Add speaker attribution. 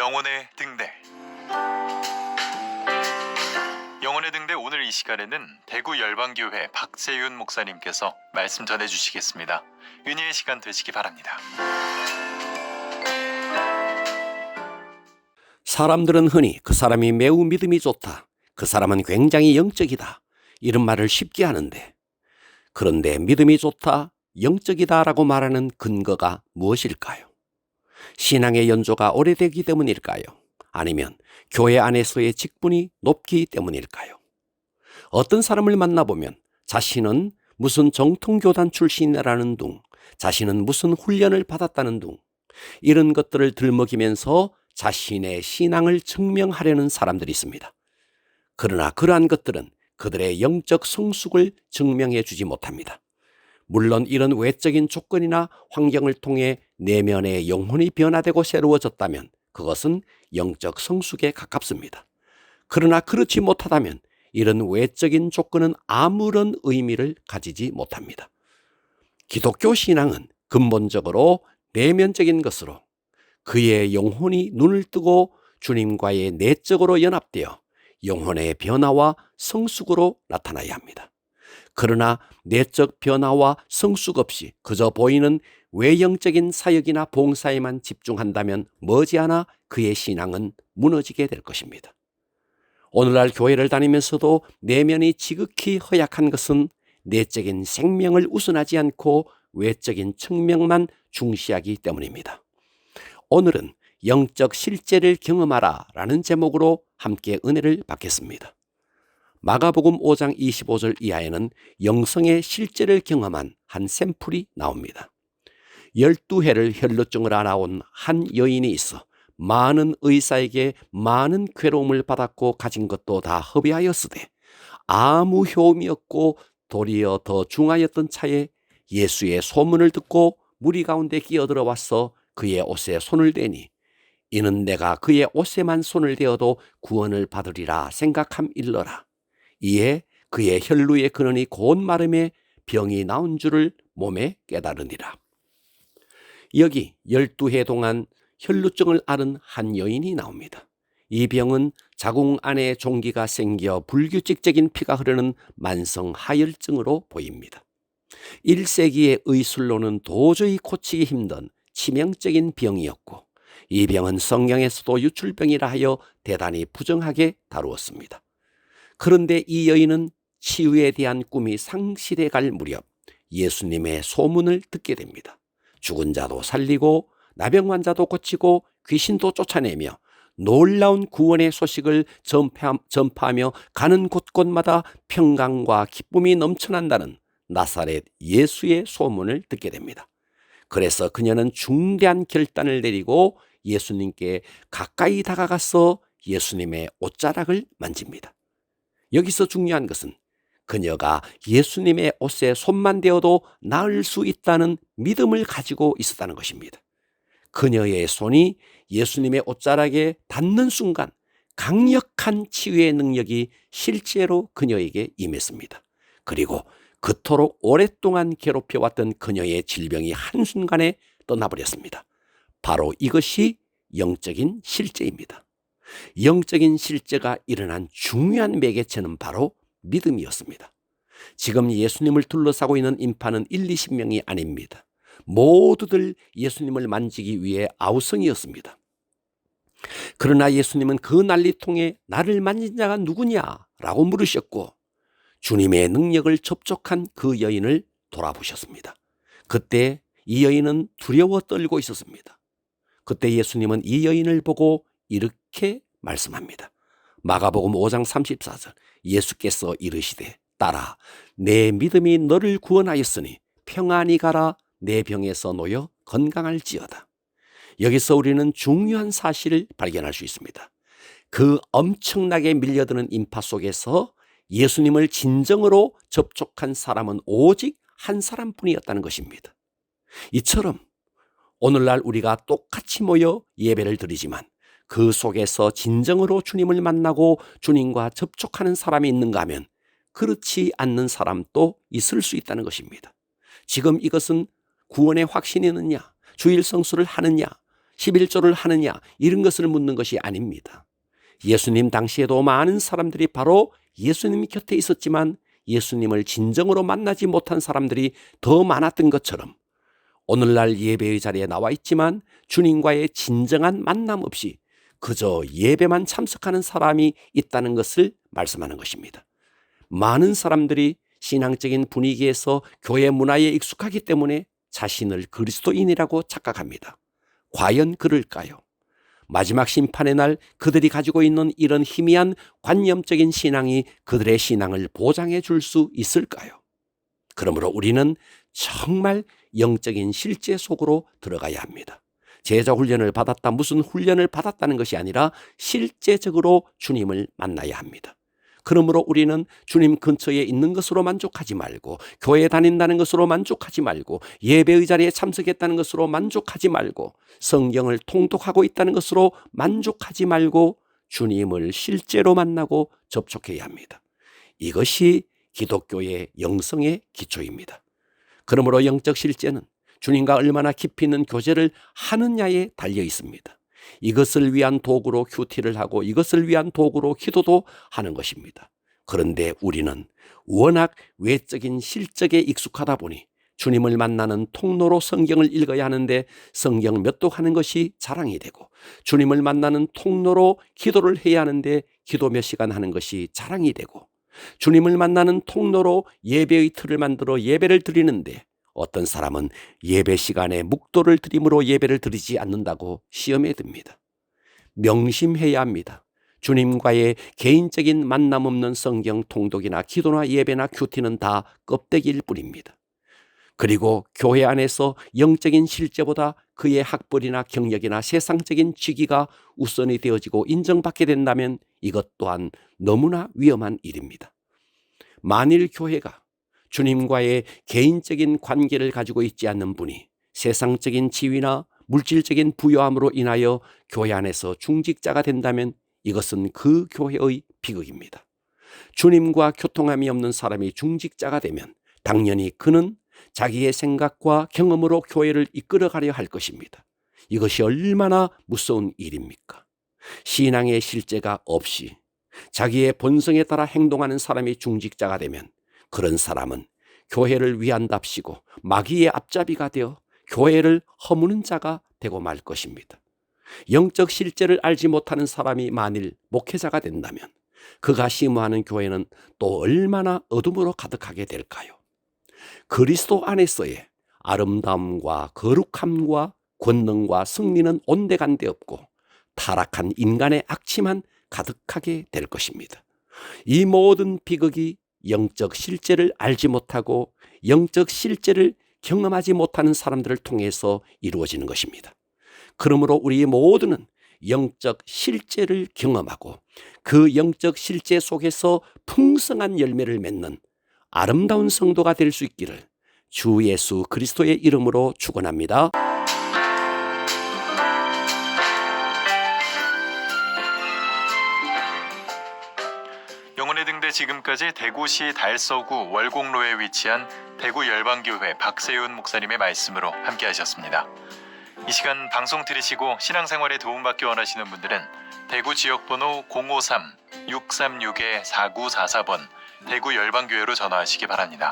Speaker 1: 영혼의 등대. 영혼의 등대 오늘 이 시간에는 대구 열방교회 박재윤 목사님께서 말씀 전해주시겠습니다. 은혜의 시간 되시기 바랍니다.
Speaker 2: 사람들은 흔히 그 사람이 매우 믿음이 좋다, 그 사람은 굉장히 영적이다, 이런 말을 쉽게 하는데, 그런데 믿음이 좋다, 영적이다 라고 말하는 근거가 무엇일까요? 신앙의 연조가 오래되기 때문일까요? 아니면 교회 안에서의 직분이 높기 때문일까요? 어떤 사람을 만나보면 자신은 무슨 정통교단 출신이라는 둥, 자신은 무슨 훈련을 받았다는 둥, 이런 것들을 들먹이면서 자신의 신앙을 증명하려는 사람들이 있습니다. 그러나 그러한 것들은 그들의 영적 성숙을 증명해 주지 못합니다. 물론 이런 외적인 조건이나 환경을 통해 내면의 영혼이 변화되고 새로워졌다면 그것은 영적 성숙에 가깝습니다. 그러나 그렇지 못하다면 이런 외적인 조건은 아무런 의미를 가지지 못합니다. 기독교 신앙은 근본적으로 내면적인 것으로 그의 영혼이 눈을 뜨고 주님과의 내적으로 연합되어 영혼의 변화와 성숙으로 나타나야 합니다. 그러나 내적 변화와 성숙 없이 그저 보이는 외형적인 사역이나 봉사에만 집중한다면 머지않아 그의 신앙은 무너지게 될 것입니다. 오늘날 교회를 다니면서도 내면이 지극히 허약한 것은 내적인 생명을 우선하지 않고 외적인 측면만 중시하기 때문입니다. 오늘은 영적 실제를 경험하라 라는 제목으로 함께 은혜를 받겠습니다. 마가복음 5장 25절 이하에는 영성의 실제를 경험한 한 샘플이 나옵니다. 12해를 혈루증을 앓아온 한 여인이 있어 많은 의사에게 많은 괴로움을 받았고 가진 것도 다 허비하였으되 아무 효험이 없고 도리어 더 중하였던 차에 예수의 소문을 듣고 무리 가운데 끼어들어와서 그의 옷에 손을 대니 이는 내가 그의 옷에만 손을 대어도 구원을 받으리라 생각함일러라. 이에 그의 혈루의 근원이 곧 마름에 병이 나온 줄을 몸에 깨달으니라. 여기 12해 동안 혈루증을 앓은 한 여인이 나옵니다. 이 병은 자궁 안에 종기가 생겨 불규칙적인 피가 흐르는 만성 하혈증으로 보입니다. 1세기의 의술로는 도저히 고치기 힘든 치명적인 병이었고 이 병은 성경에서도 유출병이라 하여 대단히 부정하게 다루었습니다. 그런데 이 여인은 치유에 대한 꿈이 상실해 갈 무렵 예수님의 소문을 듣게 됩니다. 죽은 자도 살리고 나병 환자도 고치고 귀신도 쫓아내며 놀라운 구원의 소식을 전파하며 가는 곳곳마다 평강과 기쁨이 넘쳐난다는 나사렛 예수의 소문을 듣게 됩니다. 그래서 그녀는 중대한 결단을 내리고 예수님께 가까이 다가가서 예수님의 옷자락을 만집니다. 여기서 중요한 것은 그녀가 예수님의 옷에 손만 대어도 나을 수 있다는 믿음을 가지고 있었다는 것입니다. 그녀의 손이 예수님의 옷자락에 닿는 순간 강력한 치유의 능력이 실제로 그녀에게 임했습니다. 그리고 그토록 오랫동안 괴롭혀왔던 그녀의 질병이 한순간에 떠나버렸습니다. 바로 이것이 영적인 실제입니다. 영적인 실제가 일어난 중요한 매개체는 바로 믿음이었습니다. 지금 예수님을 둘러싸고 있는 인파는 20명이 아닙니다. 모두들 예수님을 만지기 위해 아우성이었습니다. 그러나 예수님은 그 난리통에 나를 만진 자가 누구냐라고 물으셨고 주님의 능력을 접촉한 그 여인을 돌아보셨습니다. 그때 이 여인은 두려워 떨고 있었습니다. 그때 예수님은 이 여인을 보고 이렇게 말씀합니다. 마가복음 5장 34절 예수께서 이르시되 딸아 내 믿음이 너를 구원하였으니 평안히 가라 내 병에서 놓여 건강할지어다. 여기서 우리는 중요한 사실을 발견할 수 있습니다. 그 엄청나게 밀려드는 인파 속에서 예수님을 진정으로 접촉한 사람은 오직 한 사람뿐이었다는 것입니다. 이처럼 오늘날 우리가 똑같이 모여 예배를 드리지만 그 속에서 진정으로 주님을 만나고 주님과 접촉하는 사람이 있는가 하면 그렇지 않는 사람도 있을 수 있다는 것입니다. 지금 이것은 구원의 확신이 있느냐, 주일 성수를 하느냐, 11조를 하느냐 이런 것을 묻는 것이 아닙니다. 예수님 당시에도 많은 사람들이 바로 예수님 곁에 있었지만 예수님을 진정으로 만나지 못한 사람들이 더 많았던 것처럼 오늘날 예배의 자리에 나와 있지만 주님과의 진정한 만남 없이 그저 예배만 참석하는 사람이 있다는 것을 말씀하는 것입니다. 많은 사람들이 신앙적인 분위기에서 교회 문화에 익숙하기 때문에 자신을 그리스도인이라고 착각합니다. 과연 그럴까요? 마지막 심판의 날 그들이 가지고 있는 이런 희미한 관념적인 신앙이 그들의 신앙을 보장해 줄 수 있을까요? 그러므로 우리는 정말 영적인 실제 속으로 들어가야 합니다. 제자 훈련을 받았다, 무슨 훈련을 받았다는 것이 아니라 실제적으로 주님을 만나야 합니다. 그러므로 우리는 주님 근처에 있는 것으로 만족하지 말고, 교회에 다닌다는 것으로 만족하지 말고, 예배의 자리에 참석했다는 것으로 만족하지 말고, 성경을 통독하고 있다는 것으로 만족하지 말고 주님을 실제로 만나고 접촉해야 합니다. 이것이 기독교의 영성의 기초입니다. 그러므로 영적 실제는 주님과 얼마나 깊이 있는 교제를 하느냐에 달려 있습니다. 이것을 위한 도구로 큐티를 하고 이것을 위한 도구로 기도도 하는 것입니다. 그런데 우리는 워낙 외적인 실적에 익숙하다 보니 주님을 만나는 통로로 성경을 읽어야 하는데 성경 몇 독 하는 것이 자랑이 되고, 주님을 만나는 통로로 기도를 해야 하는데 기도 몇 시간 하는 것이 자랑이 되고, 주님을 만나는 통로로 예배의 틀을 만들어 예배를 드리는데 어떤 사람은 예배 시간에 묵도를 드림으로 예배를 드리지 않는다고 시험에 듭니다. 명심해야 합니다. 주님과의 개인적인 만남 없는 성경 통독이나 기도나 예배나 큐티는 다 껍데기일 뿐입니다. 그리고 교회 안에서 영적인 실제보다 그의 학벌이나 경력이나 세상적인 직위가 우선이 되어지고 인정받게 된다면 이것 또한 너무나 위험한 일입니다. 만일 교회가 주님과의 개인적인 관계를 가지고 있지 않는 분이 세상적인 지위나 물질적인 부요함으로 인하여 교회 안에서 중직자가 된다면 이것은 그 교회의 비극입니다. 주님과 교통함이 없는 사람이 중직자가 되면 당연히 그는 자기의 생각과 경험으로 교회를 이끌어가려 할 것입니다. 이것이 얼마나 무서운 일입니까? 신앙의 실제가 없이 자기의 본성에 따라 행동하는 사람이 중직자가 되면 그런 사람은 교회를 위한답시고 마귀의 앞잡이가 되어 교회를 허무는 자가 되고 말 것입니다. 영적 실제를 알지 못하는 사람이 만일 목회자가 된다면 그가 심호하는 교회는 또 얼마나 어둠으로 가득하게 될까요? 그리스도 안에서의 아름다움과 거룩함과 권능과 승리는 온데간데 없고 타락한 인간의 악취만 가득하게 될 것입니다. 이 모든 비극이 영적 실제를 알지 못하고 영적 실제를 경험하지 못하는 사람들을 통해서 이루어지는 것입니다. 그러므로 우리 모두는 영적 실제를 경험하고 그 영적 실제 속에서 풍성한 열매를 맺는 아름다운 성도가 될 수 있기를 주 예수 그리스도의 이름으로 축원합니다.
Speaker 1: 영혼의 등대 지금까지 대구시 달서구 월곡로에 위치한 대구 열방교회 박세윤 목사님의 말씀으로 함께 하셨습니다. 이 시간 방송 들으시고 신앙생활에 도움받기 원하시는 분들은 대구 지역번호 053-636-4944번 대구 열방교회로 전화하시기 바랍니다.